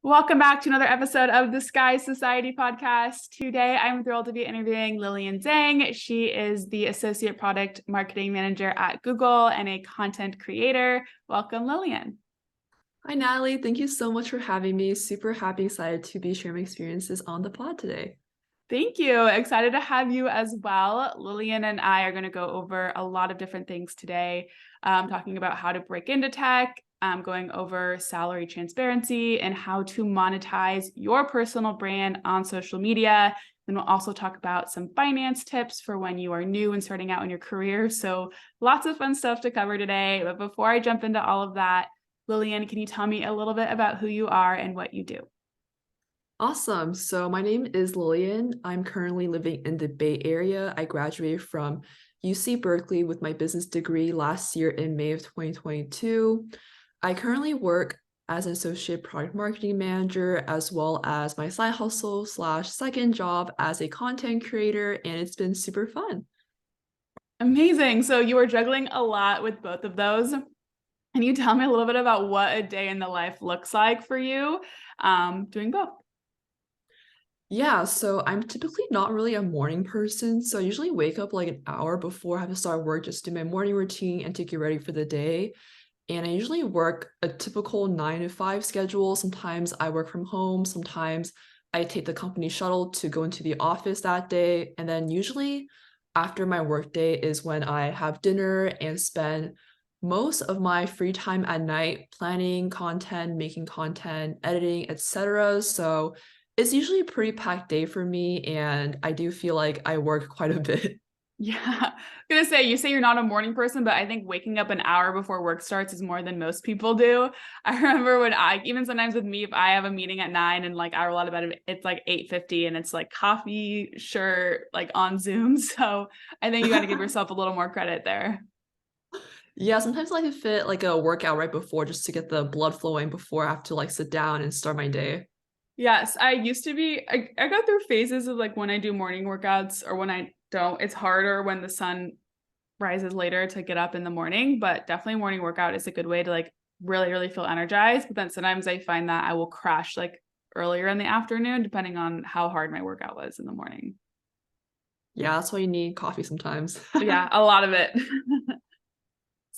Welcome back to another episode of the Sky Society podcast. Today, I'm thrilled to be interviewing Lillian Zhang. She is the Associate Product Marketing Manager at Google and a content creator. Welcome, Lillian. Hi, Natalie. Thank you so much for having me. Super happy, excited to be sharing my experiences on the pod today. Thank you. Excited to have you as well. Lillian and I are going to go over a lot of different things today, talking about how to break into tech, going over salary transparency and how to monetize your personal brand on social media. Then we'll also talk about some finance tips for when you are new and starting out in your career. So lots of fun stuff to cover today. But before I jump into all of that, Lillian, can you tell me a little bit about who you are and what you do? Awesome. So my name is Lillian. I'm currently living in the Bay Area. I graduated from UC Berkeley with my business degree last year in May of 2022. I currently work as an associate product marketing manager, as well as my side hustle / second job as a content creator, and it's been super fun. Amazing. So you are juggling a lot with both of those. Can you tell me a little bit about what a day in the life looks like for you doing both? Yeah, so I'm typically not really a morning person. So I usually wake up like an hour before I have to start work, just do my morning routine and to get ready for the day. And I usually work a typical 9 to 5 schedule. Sometimes I work from home. Sometimes I take the company shuttle to go into the office that day. And then usually after my work day is when I have dinner and spend most of my free time at night planning content, making content, editing, etc. So it's usually a pretty packed day for me, and I do feel like I work quite a bit. Yeah, I'm gonna say you say you're not a morning person, but I think waking up an hour before work starts is more than most people do. I remember when I even sometimes with me, if I have a meeting at 9 and like I roll out of bed, it's like 8:50 and it's like coffee, shirt, like on Zoom. So I think you got to give yourself a little more credit there. Yeah, sometimes I like to fit like a workout right before just to get the blood flowing before I have to like sit down and start my day. Yes, I used to be, I go through phases of like when I do morning workouts or when I don't. It's harder when the sun rises later to get up in the morning, but definitely morning workout is a good way to like really, really feel energized. But then sometimes I find that I will crash like earlier in the afternoon, depending on how hard my workout was in the morning. Yeah, that's why you need coffee sometimes. Yeah, a lot of it.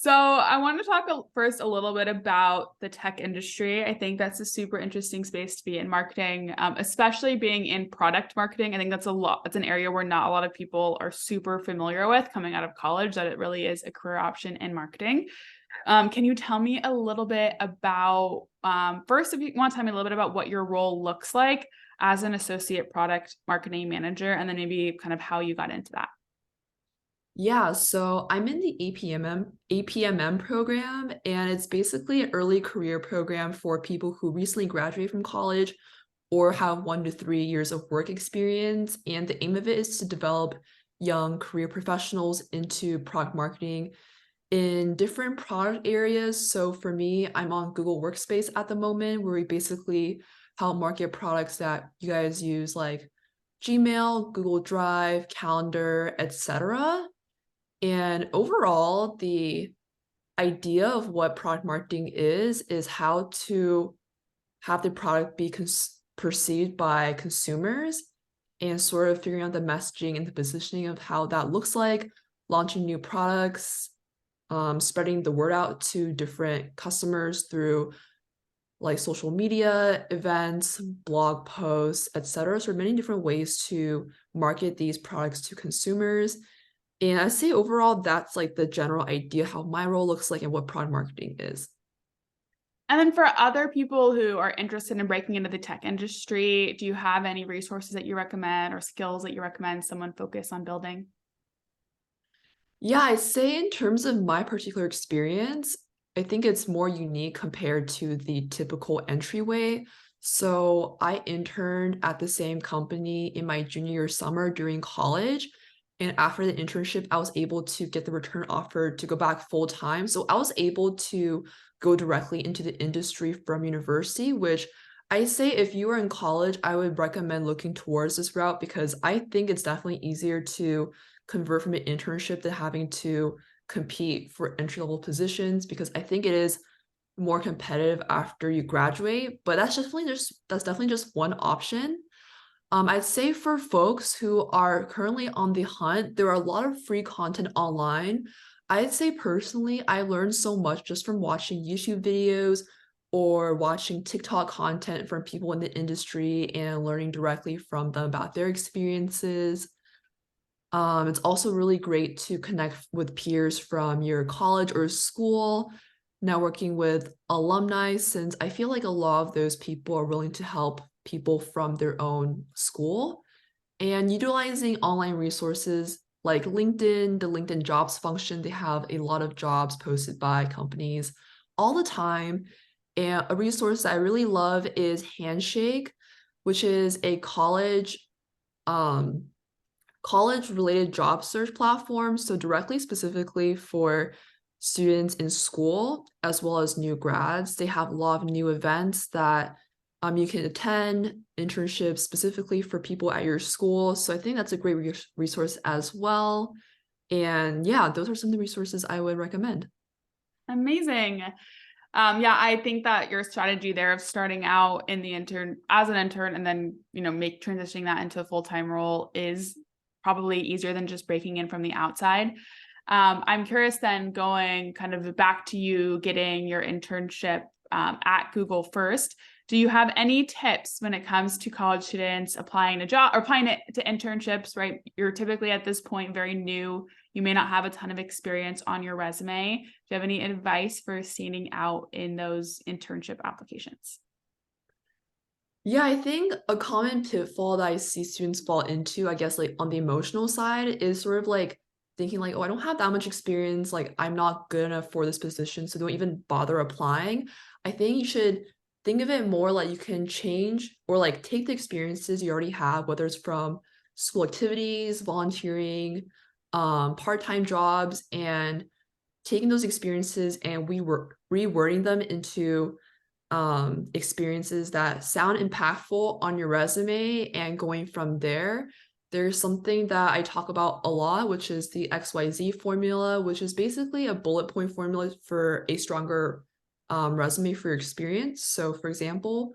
So I want to talk first a little bit about the tech industry. I think that's a super interesting space to be in marketing, especially being in product marketing. I think that's a lot. It's an area where not a lot of people are super familiar with coming out of college, that it really is a career option in marketing. Can you tell me a little bit about, first, if you want to tell me a little bit about what your role looks like as an associate product marketing manager, and then maybe kind of how you got into that? Yeah, so I'm in the APMM program, and it's basically an early career program for people who recently graduate from college or have 1 to 3 years of work experience. And the aim of it is to develop young career professionals into product marketing in different product areas. So for me, I'm on Google Workspace at the moment, where we basically help market products that you guys use like Gmail, Google Drive, Calendar, etc. And overall, the idea of what product marketing is how to have the product be perceived by consumers and sort of figuring out the messaging and the positioning of how that looks like, launching new products, spreading the word out to different customers through like social media, events, blog posts, etc. So many different ways to market these products to consumers. And I say overall, that's like the general idea how my role looks like and what product marketing is. And then for other people who are interested in breaking into the tech industry, do you have any resources that you recommend or skills that you recommend someone focus on building? Yeah, I'd say in terms of my particular experience, I think it's more unique compared to the typical entryway. So I interned at the same company in my junior year summer during college. And after the internship, I was able to get the return offer to go back full time. So I was able to go directly into the industry from university, which I say if you are in college, I would recommend looking towards this route because I think it's definitely easier to convert from an internship to having to compete for entry level positions because I think it is more competitive after you graduate, but that's definitely just one option. I'd say for folks who are currently on the hunt, there are a lot of free content online. I'd say personally, I learned so much just from watching YouTube videos or watching TikTok content from people in the industry and learning directly from them about their experiences. It's also really great to connect with peers from your college or school, networking with alumni, since I feel like a lot of those people are willing to help people from their own school. And utilizing online resources like LinkedIn, the LinkedIn jobs function, they have a lot of jobs posted by companies all the time. And a resource that I really love is Handshake, which is a um, college related job search platform. So directly specifically for students in school as well as new grads. They have a lot of new events that you can attend, internships specifically for people at your school. So I think that's a great resource as well. And yeah, those are some of the resources I would recommend. Amazing. Yeah, I think that your strategy there of starting out in the intern as an intern and then, make transitioning that into a full-time role is probably easier than just breaking in from the outside. I'm curious then, going kind of back to you getting your internship at Google first. Do you have any tips when it comes to college students applying a job or applying it to internships, right? You're typically at this point very new. You may not have a ton of experience on your resume. Do you have any advice for standing out in those internship applications? Yeah, I think a common pitfall that I see students fall into, I guess, like on the emotional side, is sort of like thinking like, oh, I don't have that much experience, like I'm not good enough for this position, so don't even bother applying. I think you should think of it more like you can change or like take the experiences you already have, whether it's from school activities, volunteering, part-time jobs, and taking those experiences and we were rewording them into experiences that sound impactful on your resume, and going from there. There's something that I talk about a lot, which is the XYZ formula, which is basically a bullet point formula for a stronger resume for your experience. So for example,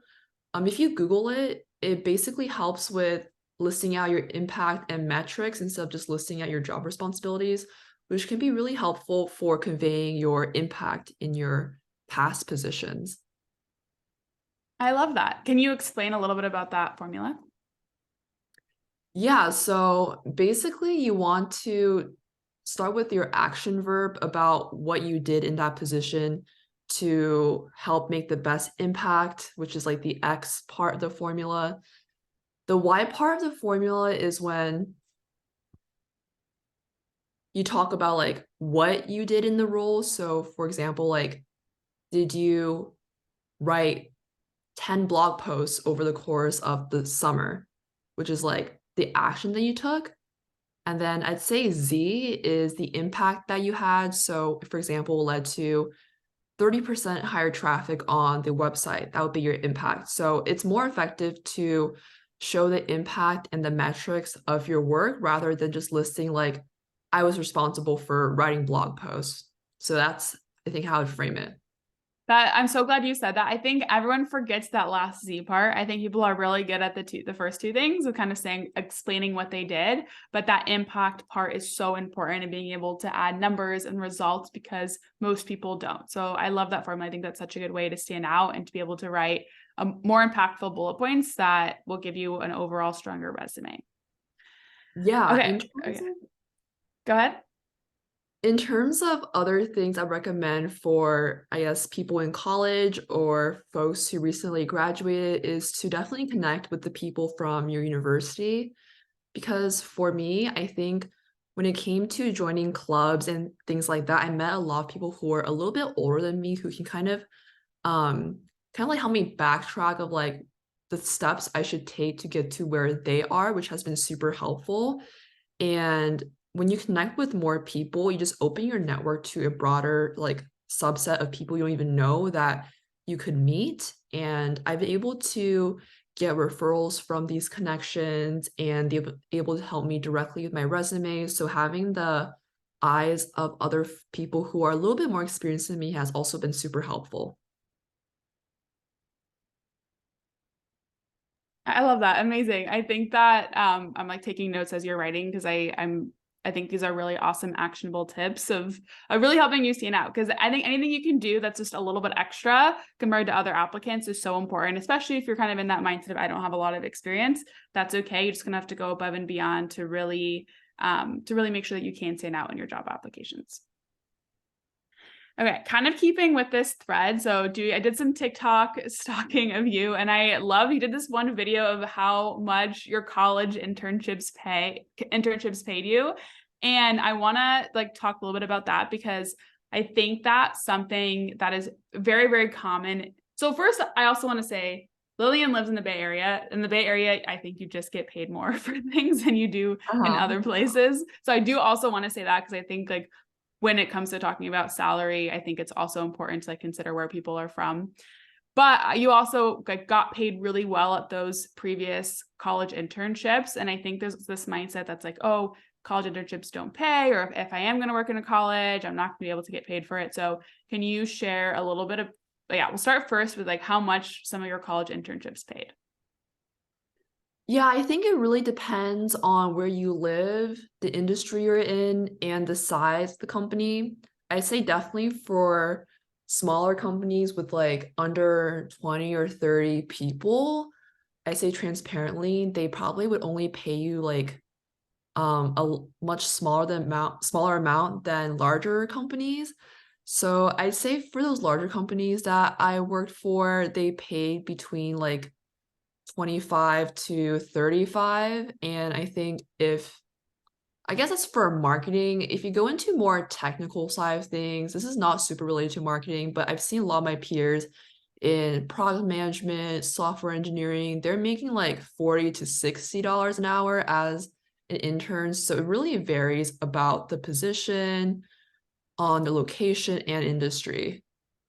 if you Google it, it basically helps with listing out your impact and metrics instead of just listing out your job responsibilities, which can be really helpful for conveying your impact in your past positions. I love that. Can you explain a little bit about that formula? Yeah, so basically you want to start with your action verb about what you did in that position to help make the best impact, which is like the X part of the formula. The Y part of the formula is when you talk about like what you did in the role. So for example, like, did you write 10 blog posts over the course of the summer, which is like the action that you took? And then I'd say Z is the impact that you had. So, for example, led to 30% higher traffic on the website. That would be your impact. So, it's more effective to show the impact and the metrics of your work rather than just listing, like, I was responsible for writing blog posts. So, that's, I think, how I'd frame it. That I'm so glad you said that. I think everyone forgets that last Z part. I think people are really good at the first two things of kind of explaining what they did, but that impact part is so important in being able to add numbers and results because most people don't. So I love that formula. I think that's such a good way to stand out and to be able to write more impactful bullet points that will give you an overall stronger resume. Yeah. Okay. Okay. Go ahead. In terms of other things I recommend for, I guess, people in college or folks who recently graduated is to definitely connect with the people from your university. Because for me, I think when it came to joining clubs and things like that, I met a lot of people who are a little bit older than me who can kind of like help me backtrack of like the steps I should take to get to where they are, which has been super helpful. And when you connect with more people, you just open your network to a broader like subset of people you don't even know that you could meet. And I've been able to get referrals from these connections and they were able to help me directly with my resume. So having the eyes of other people who are a little bit more experienced than me has also been super helpful. I love that. Amazing. I think that I'm like taking notes as you're writing because I think these are really awesome actionable tips of really helping you stand out, because I think anything you can do that's just a little bit extra compared to other applicants is so important, especially if you're kind of in that mindset of I don't have a lot of experience. That's okay. You're just gonna have to go above and beyond to really make sure that you can stand out in your job applications. Okay, kind of keeping with this thread. So I did some TikTok stalking of you, and I love you did this one video of how much your college internships paid you. And I want to like talk a little bit about that because I think that's something that is very, very common. So first, I also want to say Lillian lives in the Bay Area. In the Bay Area, I think you just get paid more for things than you do in Uh-huh. other places. So I do also want to say that because I think like when it comes to talking about salary, I think it's also important to like consider where people are from. But you also like got paid really well at those previous college internships. And I think there's this mindset that's like, oh, college internships don't pay, or if I am going to work in a college, I'm not going to be able to get paid for it. So can you share a little bit of, yeah, we'll start first with like how much some of your college internships paid. Yeah, I think it really depends on where you live, the industry you're in, and the size of the company. I'd say definitely for smaller companies with like under 20 or 30 people, I say transparently, they probably would only pay you like much smaller amount than larger companies. So I'd say for those larger companies that I worked for, they paid between like 25 to 35. And I think if I guess that's for marketing. If you go into more technical side of things, this is not super related to marketing, but I've seen a lot of my peers in product management, software engineering, they're making like 40 to $60 an hour as an intern. So it really varies about the position, on the location and industry.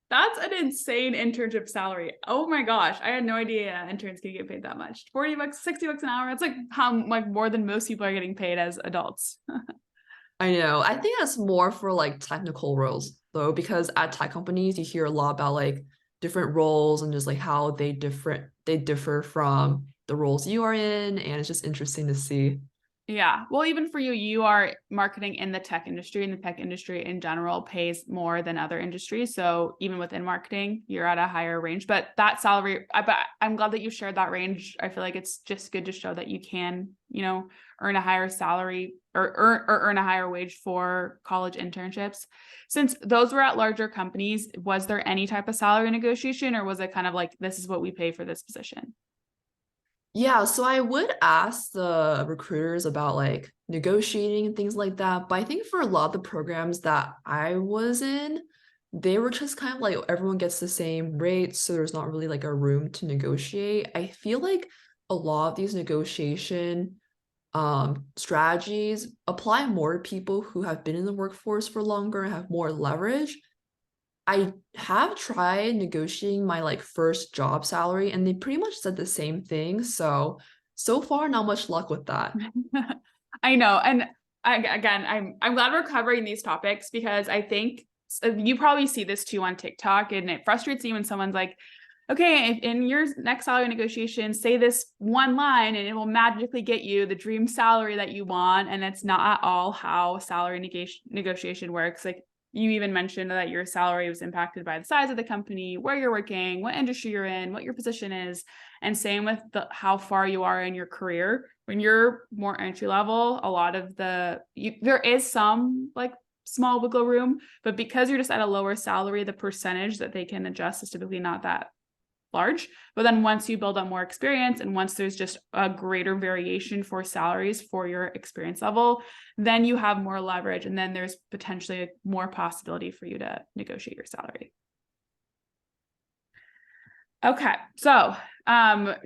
That's an insane internship salary. Oh my gosh. I had no idea interns can get paid that much. 40 bucks, 60 bucks an hour. It's like how like more than most people are getting paid as adults. I know. I think that's more for like technical roles though, because at tech companies you hear a lot about like different roles and just like how they differ from the roles you are in, and it's just interesting to see. Yeah. Well, even for you, you are marketing in the tech industry, and the tech industry in general pays more than other industries. So even within marketing, you're at a higher range. But that salary, but I'm glad that you shared that range. I feel like it's just good to show that you can, earn a higher salary or earn a higher wage for college internships. Since those were at larger companies, was there any type of salary negotiation, or was it kind of like, this is what we pay for this position? Yeah, so I would ask the recruiters about like negotiating and things like that. But I think for a lot of the programs that I was in, they were just kind of like everyone gets the same rate, so there's not really like a room to negotiate. I feel like a lot of these negotiation strategies apply more to people who have been in the workforce for longer and have more leverage. I have tried negotiating my like first job salary and they pretty much said the same thing. So far, not much luck with that. I know. And again, I'm glad we're covering these topics because I think you probably see this too on TikTok, and it frustrates me when someone's like, okay, if in your next salary negotiation, say this one line and it will magically get you the dream salary that you want. And it's not at all how salary negotiation works. Like you even mentioned that your salary was impacted by the size of the company, where you're working, what industry you're in, what your position is. And same with how far you are in your career. When you're more entry level, a lot of there is some like small wiggle room, but because you're just at a lower salary, the percentage that they can adjust is typically not that large. But then once you build up more experience and once there's just a greater variation for salaries for your experience level, then you have more leverage, and then there's potentially more possibility for you to negotiate your salary. Okay, so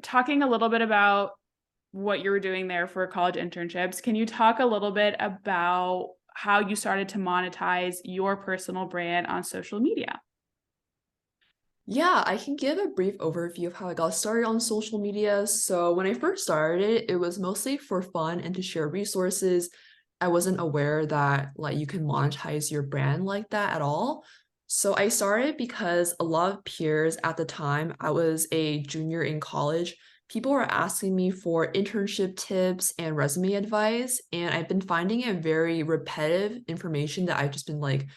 talking a little bit about what you were doing there for college internships, can you talk a little bit about how you started to monetize your personal brand on social media? Yeah, I can give a brief overview of how I got started on social media. So when I first started, it was mostly for fun and to share resources. I wasn't aware that like you can monetize your brand like that at all. So I started because a lot of peers at the time, I was a junior in college, people are asking me for internship tips and resume advice, and I've been finding it very repetitive information that I've just been like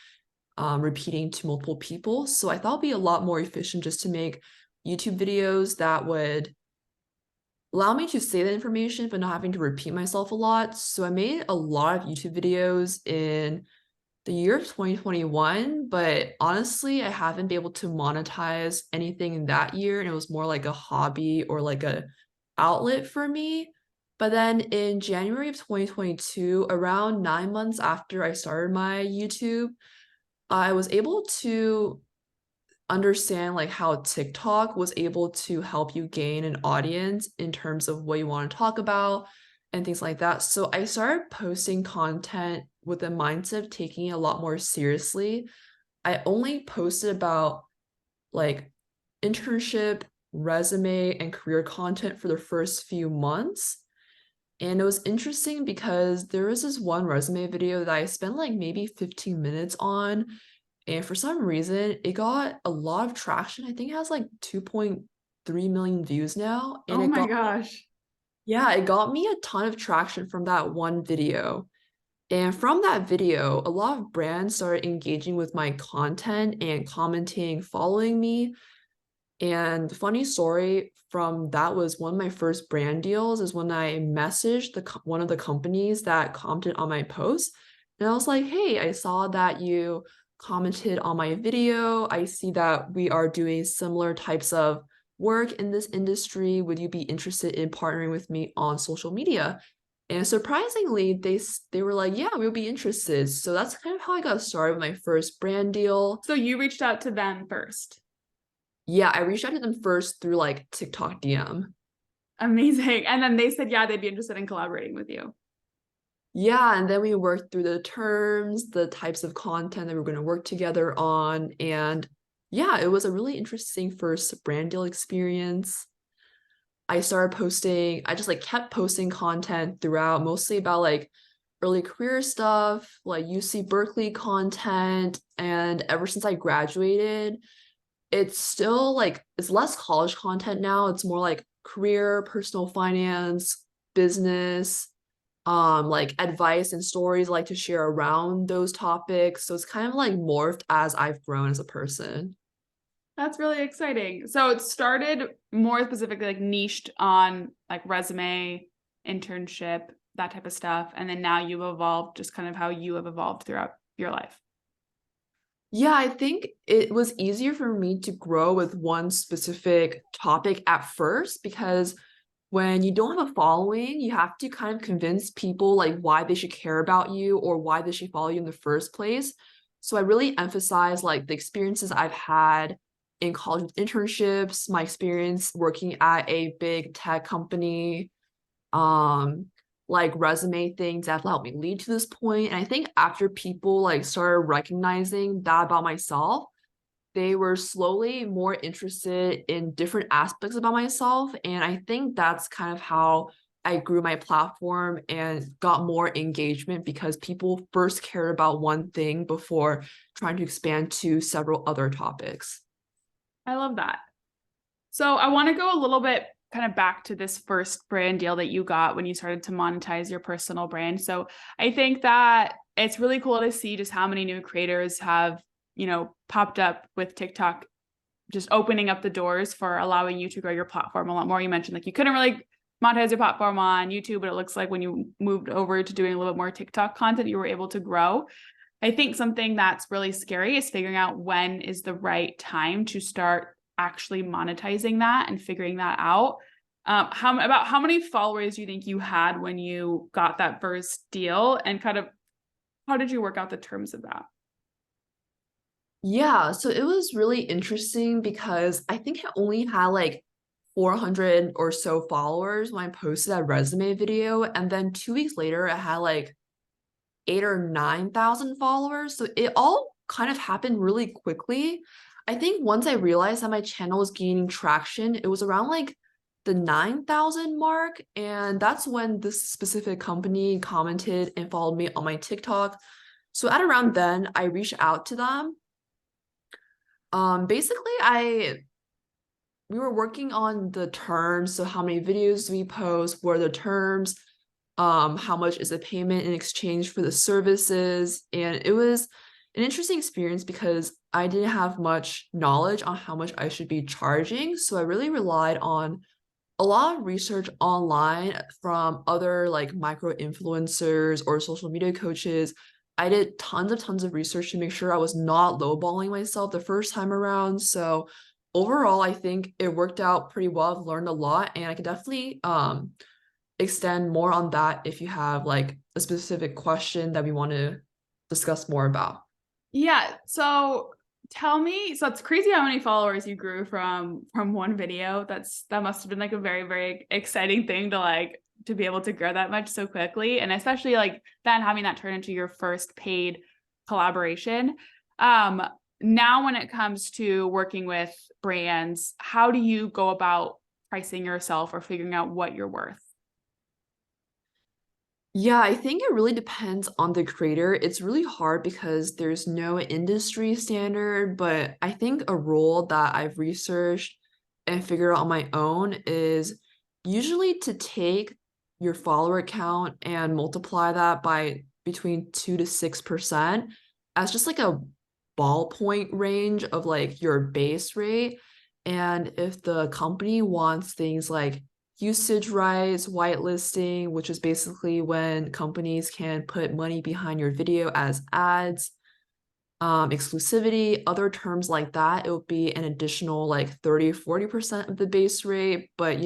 repeating to multiple people. So I thought it'd be a lot more efficient just to make YouTube videos that would allow me to say that information but not having to repeat myself a lot. So I made a lot of YouTube videos in the year of 2021, but honestly, I haven't been able to monetize anything in that year, and it was more like a hobby or like a outlet for me. But then in January of 2022, around 9 months after I started my YouTube, I was able to understand like how TikTok was able to help you gain an audience in terms of what you want to talk about and things like that. So I started posting content with the mindset of taking it a lot more seriously. I only posted about like internship, resume, and career content for the first few months. And it was interesting because there was this one resume video that I spent like maybe 15 minutes on, and for some reason, it got a lot of traction. I think it has like 2.3 million views now. And Oh my gosh. yeah, it got me a ton of traction from that one video. And from that video, a lot of brands started engaging with my content and commenting, following me. And the funny story from that was one of my first brand deals is when I messaged one of the companies that commented on my post. And I was like, hey, I saw that you commented on my video. I see that we are doing similar types of work in this industry. Would you be interested in partnering with me on social media? And surprisingly, they were like, yeah, we'll be interested. So that's kind of how I got started with my first brand deal. So you reached out to them first. Yeah, I reached out to them first through like TikTok DM. Amazing. And then they said, yeah, they'd be interested in collaborating with you. Yeah, and then we worked through the terms, the types of content that we are going to work together on. And yeah, it was a really interesting first brand deal experience. I started posting, I just like kept posting content throughout, mostly about like early career stuff, like UC Berkeley content. And ever since I graduated, it's still like it's less college content now. It's more like career, personal finance, business, like advice and stories I like to share around those topics. So it's kind of like morphed as I've grown as a person. That's really exciting. So it started more specifically like niched on like resume, internship, that type of stuff. And then now you've evolved just kind of how you have evolved throughout your life. Yeah, I think it was easier for me to grow with one specific topic at first because when you don't have a following, you have to kind of convince people like why they should care about you or why they should follow you in the first place. So I really emphasize like the experiences I've had in college with internships, my experience working at a big tech company, um, like resume things that helped me lead to this point. And I think after people like started recognizing that about myself, they were slowly more interested in different aspects about myself. And I think that's kind of how I grew my platform and got more engagement because people first cared about one thing before trying to expand to several other topics. I love that. So I want to go a little bit kind of back to this first brand deal that you got when you started to monetize your personal brand. So I think that it's really cool to see just how many new creators have, popped up with TikTok, just opening up the doors for allowing you to grow your platform a lot more. You mentioned like you couldn't really monetize your platform on YouTube, but it looks like when you moved over to doing a little bit more TikTok content, you were able to grow. I think something that's really scary is figuring out when is the right time to start actually monetizing that and figuring that out. How many followers do you think you had when you got that first deal, and kind of how did you work out the terms of that? Yeah, so it was really interesting because I think I only had like 400 or so followers when I posted that resume video. And then 2 weeks later, I had like 8 or 9 thousand followers. So it all kind of happened really quickly. I think once I realized that my channel was gaining traction, it was around like the 9,000 mark. And that's when this specific company commented and followed me on my TikTok. So at around then, I reached out to them. Basically, I we were working on the terms. So how many videos do we post? What are the terms? How much is the payment in exchange for the services? And it was an interesting experience because I didn't have much knowledge on how much I should be charging. So I really relied on a lot of research online from other like micro influencers or social media coaches. I did tons of research to make sure I was not lowballing myself the first time around. So overall, I think it worked out pretty well. I've learned a lot, and I could definitely extend more on that if you have like a specific question that we want to discuss more about. Yeah. So tell me, so it's crazy how many followers you grew from one video. That must have been like a very, very exciting thing to like to be able to grow that much so quickly. And especially like then having that turn into your first paid collaboration. Um, Now when it comes to working with brands, how do you go about pricing yourself or figuring out what you're worth? Yeah, I think it really depends on the creator. It's really hard because there's no industry standard, but I think a rule that I've researched and figured out on my own is usually to take your follower count and multiply that by between 2 to 6% as just like a ballpoint range of like your base rate. And if the company wants things like usage rights, whitelisting, which is basically when companies can put money behind your video as ads, exclusivity, other terms like that, it would be an additional like 30 or 40% of the base rate. But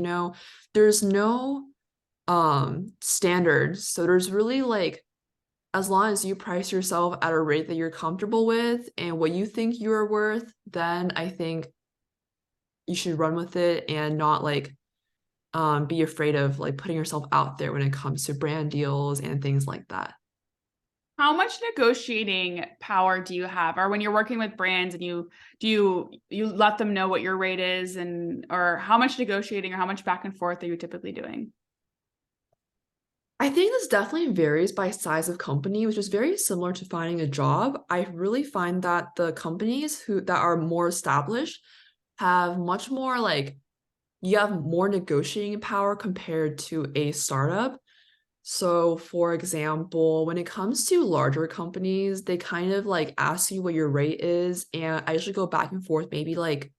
there's no standards. So there's really like as long as you price yourself at a rate that you're comfortable with and what you think you're worth, then I think you should run with it and not like be afraid of like putting yourself out there when it comes to brand deals and things like that. How much negotiating power do you have? Or when you're working with brands and you let them know what your rate is and or how much negotiating or how much back and forth are you typically doing? I think this definitely varies by size of company, which is very similar to finding a job. I really find that the companies who that are more established have much more like you have more negotiating power compared to a startup. So, for example, when it comes to larger companies, they kind of like ask you what your rate is, and I usually go back and forth maybe like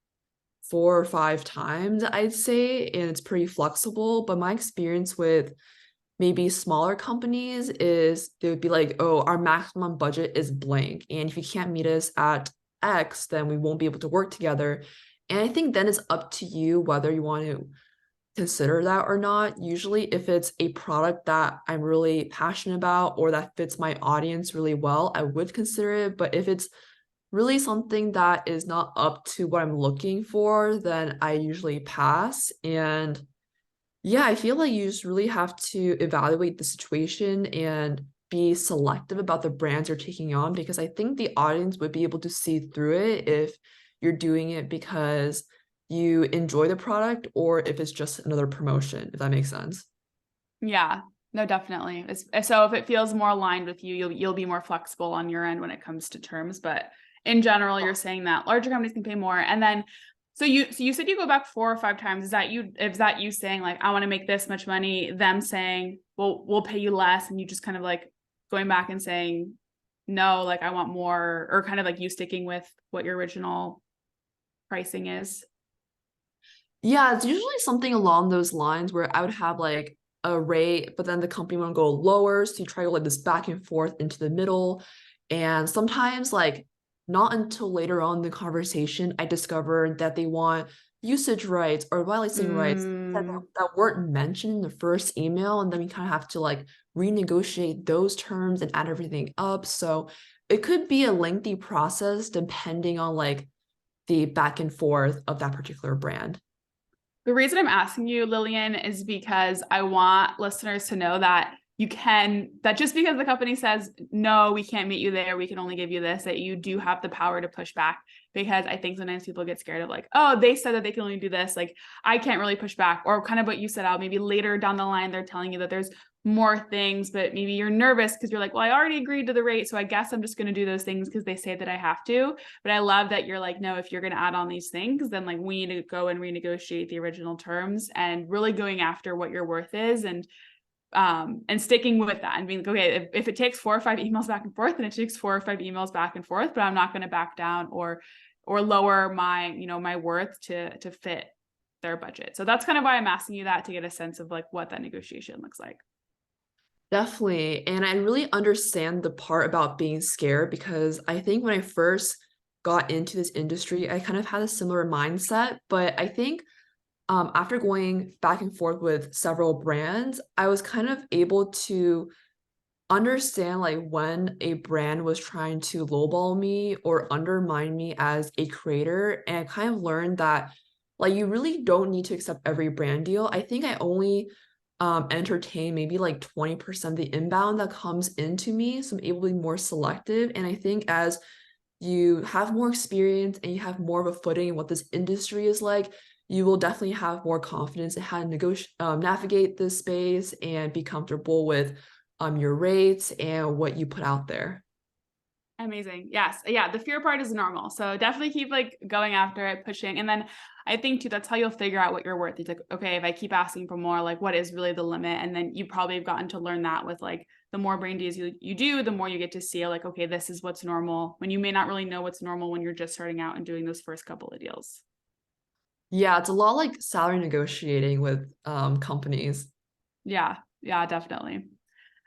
4 or 5 times, I'd say, and it's pretty flexible. But my experience with maybe smaller companies is they would be like, oh, our maximum budget is blank. And if you can't meet us at X, then we won't be able to work together. And I think then it's up to you whether you want to consider that or not. Usually, if it's a product that I'm really passionate about or that fits my audience really well, I would consider it. But if it's really something that is not up to what I'm looking for, then I usually pass. And yeah, I feel like you just really have to evaluate the situation and be selective about the brands you're taking on because I think the audience would be able to see through it if you're doing it because you enjoy the product or if it's just another promotion, if that makes sense. Yeah, no, definitely. So if it feels more aligned with you, you'll be more flexible on your end when it comes to terms. But in general, you're saying that larger companies can pay more. And then so you said you go back 4 or 5 times. Is that you saying like I want to make this much money, them saying, well, we'll pay you less, and you just kind of like going back and saying, no, like I want more, or kind of like you sticking with what your original pricing is? Yeah, it's usually something along those lines where I would have like a rate, but then the company would go lower. So you try to go like this back and forth into the middle. And sometimes, like, not until later on in the conversation, I discovered that they want usage rights or whitelisting rights Mm. that weren't mentioned in the first email. And then we kind of have to like renegotiate those terms and add everything up. So it could be a lengthy process depending on like the back and forth of that particular brand. The reason I'm asking you, Lillian, is because I want listeners to know that that just because the company says, no, we can't meet you there, we can only give you this, that you do have the power to push back. Because I think sometimes people get scared of like, oh, they said that they can only do this. Like, I can't really push back. Or kind of what you said out, maybe later down the line, they're telling you that there's more things, but maybe you're nervous because you're like, well, I already agreed to the rate. So I guess I'm just going to do those things because they say that I have to. But I love that you're like, no, if you're going to add on these things, then like we need to go and renegotiate the original terms and really going after what your worth is and sticking with that and being like, okay, if it takes 4 or 5 emails back and forth, then it takes 4 or 5 emails back and forth, but I'm not going to back down or lower my, my worth to fit their budget. So that's kind of why I'm asking you that, to get a sense of like what that negotiation looks like. Definitely. And I really understand the part about being scared because I think when I first got into this industry, I kind of had a similar mindset. But I think after going back and forth with several brands, I was kind of able to understand like when a brand was trying to lowball me or undermine me as a creator, and I kind of learned that like you really don't need to accept every brand deal. I think I only entertain maybe like 20% of the inbound that comes into me, so I'm able to be more selective. And I think as you have more experience and you have more of a footing in what this industry is like, you will definitely have more confidence in how to navigate this space and be comfortable with your rates and what you put out there. Amazing. Yes. Yeah. The fear part is normal. So definitely keep like going after it, pushing. And then I think too, that's how you'll figure out what you're worth. It's like, okay, if I keep asking for more, like what is really the limit? And then you probably have gotten to learn that with like the more brain deals you do, the more you get to see like, okay, this is what's normal, when you may not really know what's normal when you're just starting out and doing those first couple of deals. Yeah, it's a lot like salary negotiating with companies. Yeah. Yeah, definitely.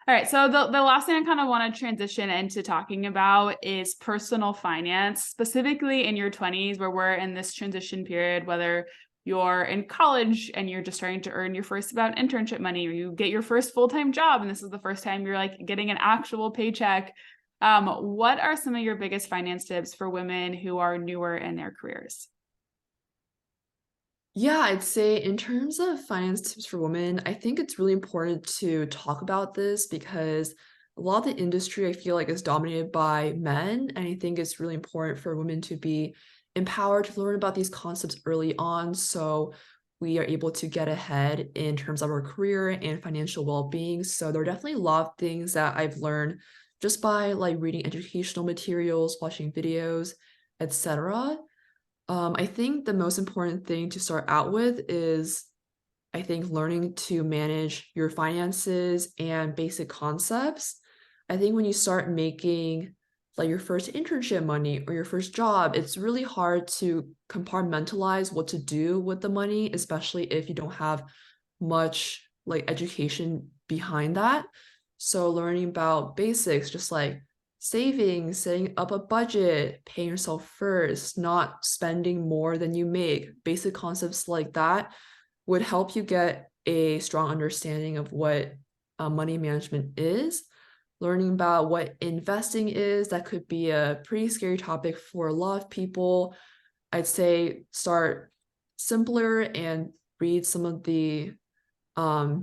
All right. So the last thing I kind of want to transition into talking about is personal finance, specifically in your 20s, where we're in this transition period, whether you're in college and you're just starting to earn your first about internship money, or you get your first full-time job and this is the first time you're like getting an actual paycheck. What are some of your biggest finance tips for women who are newer in their careers? Yeah, I'd say in terms of finance tips for women, I think it's really important to talk about this because a lot of the industry I feel like is dominated by men. And I think it's really important for women to be empowered to learn about these concepts early on so we are able to get ahead in terms of our career and financial well-being. So there are definitely a lot of things that I've learned just by like reading educational materials, watching videos, etc. I think the most important thing to start out with is, I think, learning to manage your finances and basic concepts. I think when you start making like your first internship money or your first job, it's really hard to compartmentalize what to do with the money, especially if you don't have much like education behind that. So learning about basics, just like saving, setting up a budget, paying yourself first, not spending more than you make, basic concepts like that would help you get a strong understanding of what money management is. Learning about what investing is, that could be a pretty scary topic for a lot of people. I'd say start simpler and read some of the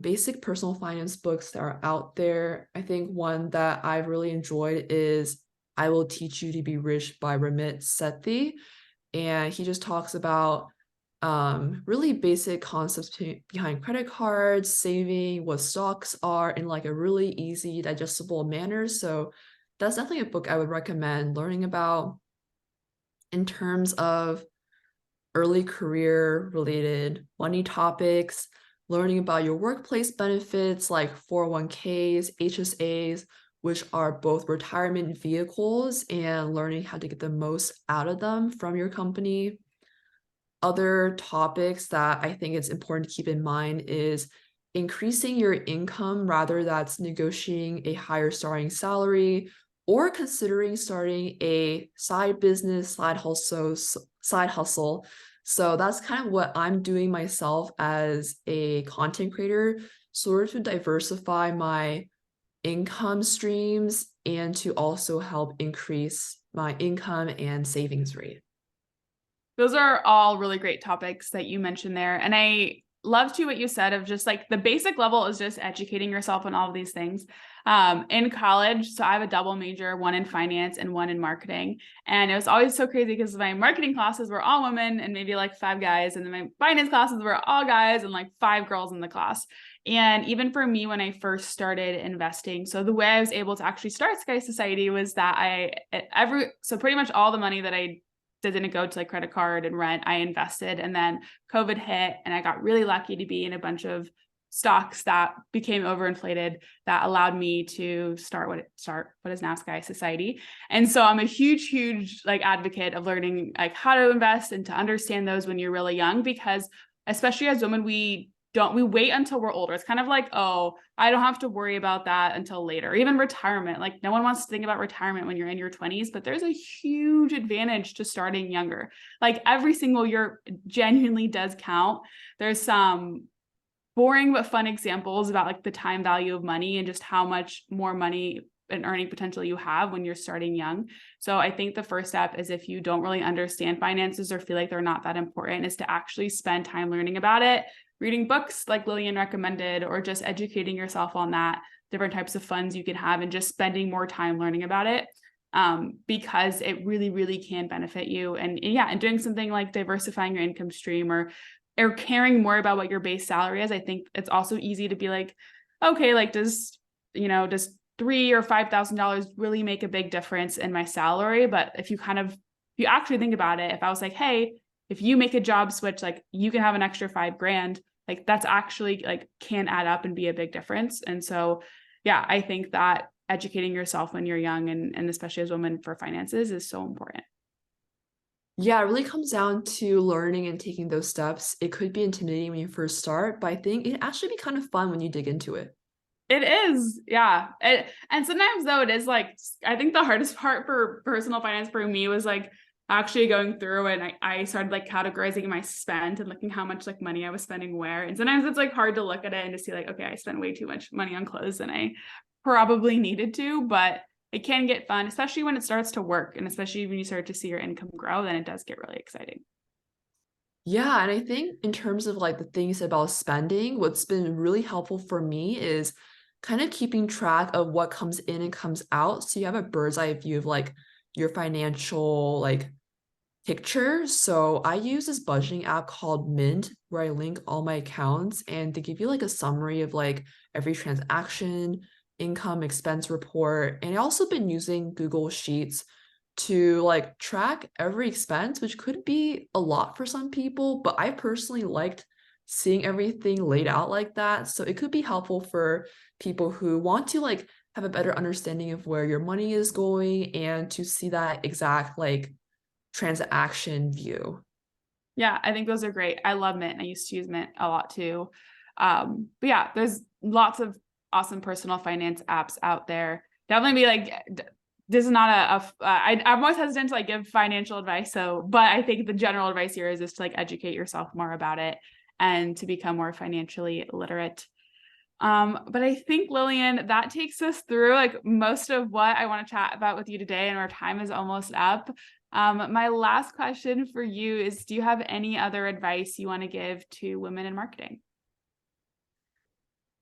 basic personal finance books that are out there. I think one that I've really enjoyed is I Will Teach You to Be Rich by Ramit Sethi. And he just talks about really basic concepts behind credit cards, saving, what stocks are in like a really easy, digestible manner. So that's definitely a book I would recommend learning about. In terms of early career related money topics, learning about your workplace benefits like 401ks, HSAs, which are both retirement vehicles, and learning how to get the most out of them from your company. Other topics that I think it's important to keep in mind is increasing your income, rather that's negotiating a higher starting salary or considering starting a side business, side hustle. So that's kind of what I'm doing myself as a content creator, sort of to diversify my income streams and to also help increase my income and savings rate. Those are all really great topics that you mentioned there. And I love to what you said of just like the basic level is just educating yourself on all of these things. In college, so I have a double major, one in finance and one in marketing. And it was always so crazy because my marketing classes were all women and maybe like 5 guys. And then my finance classes were all guys and like 5 girls in the class. And even for me, when I first started investing, so the way I was able to actually start Sky Society was that so pretty much all the money that I didn't go to like credit card and rent, I invested. And then COVID hit and I got really lucky to be in a bunch of stocks that became overinflated that allowed me to start what is now Sky Society. And so I'm a huge like advocate of learning like how to invest and to understand those when you're really young, because especially as women, we wait until we're older. It's kind of like, oh, I don't have to worry about that until later. Even retirement, like no one wants to think about retirement when you're in your 20s, but there's a huge advantage to starting younger. Like every single year genuinely does count. There's some boring but fun examples about like the time value of money and just how much more money and earning potential you have when you're starting young. So I think the first step is, if you don't really understand finances or feel like they're not that important, is to actually spend time learning about it, reading books like Lillian recommended, or just educating yourself on that, different types of funds you can have, and just spending more time learning about it. Because it really can benefit you. And doing something like diversifying your income stream or caring more about what your base salary is. I think it's also easy to be like, okay, like does $3,000 or $5,000 really make a big difference in my salary? But if you actually think about it, if I was like, hey, if you make a job switch, like you can have an extra $5,000, like that's actually like can add up and be a big difference. And so, I think that educating yourself when you're young and especially as women for finances is so important. Yeah, it really comes down to learning and taking those steps. It could be intimidating when you first start, but I think it actually be kind of fun when you dig into it. It is, yeah. And sometimes though it is like, I think the hardest part for personal finance for me was like actually going through it. And I started like categorizing my spend and looking how much like money I was spending where. And sometimes it's like hard to look at it and to see like, okay, I spent way too much money on clothes than I probably needed to, but it can get fun, especially when it starts to work. And especially when you start to see your income grow, then it does get really exciting. Yeah, and I think in terms of like the things about spending, what's been really helpful for me is kind of keeping track of what comes in and comes out. So you have a bird's eye view of like your financial like picture. So I use this budgeting app called Mint where I link all my accounts and they give you like a summary of like every transaction, income, expense report. And I also been using Google Sheets to like track every expense, which could be a lot for some people, but I personally liked seeing everything laid out like that. So it could be helpful for people who want to like have a better understanding of where your money is going and to see that exact like transaction view. Yeah, I think those are great. I love Mint. I used to use Mint a lot too. But there's lots of awesome personal finance apps out there. Definitely be like, this is not I'm always hesitant to like give financial advice. So, but I think the general advice here is just to like educate yourself more about it and to become more financially literate. But I think, Lillian, that takes us through like most of what I want to chat about with you today, and our time is almost up. My last question for you is, do you have any other advice you want to give to women in marketing?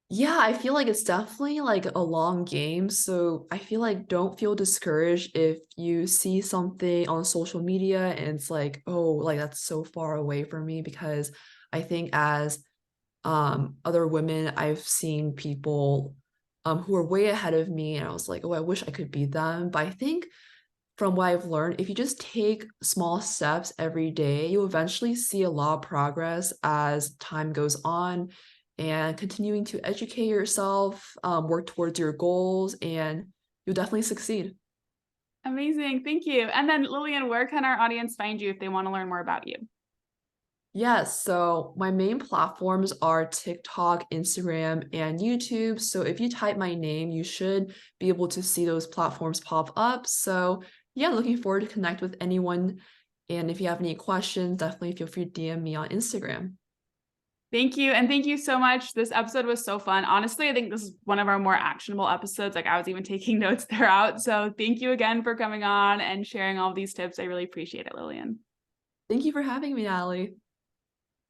Yeah, I feel like it's definitely like a long game. So I feel like don't feel discouraged if you see something on social media and it's like, oh, like that's so far away from me because I think as other women, I've seen people who are way ahead of me and I was like, oh, I wish I could be them. But I think from what I've learned, if you just take small steps every day, you'll eventually see a lot of progress as time goes on and continuing to educate yourself, work towards your goals, and you'll definitely succeed. Amazing. Thank you. And then, Lillian, where can our audience find you if they want to learn more about you? Yes, so my main platforms are TikTok, Instagram, and YouTube. So if you type my name, you should be able to see those platforms pop up. So yeah, looking forward to connect with anyone. And if you have any questions, definitely feel free to DM me on Instagram. Thank you. And thank you so much. This episode was so fun. Honestly, I think this is one of our more actionable episodes. Like I was even taking notes throughout. So thank you again for coming on and sharing all these tips. I really appreciate it, Lillian. Thank you for having me, Natalie.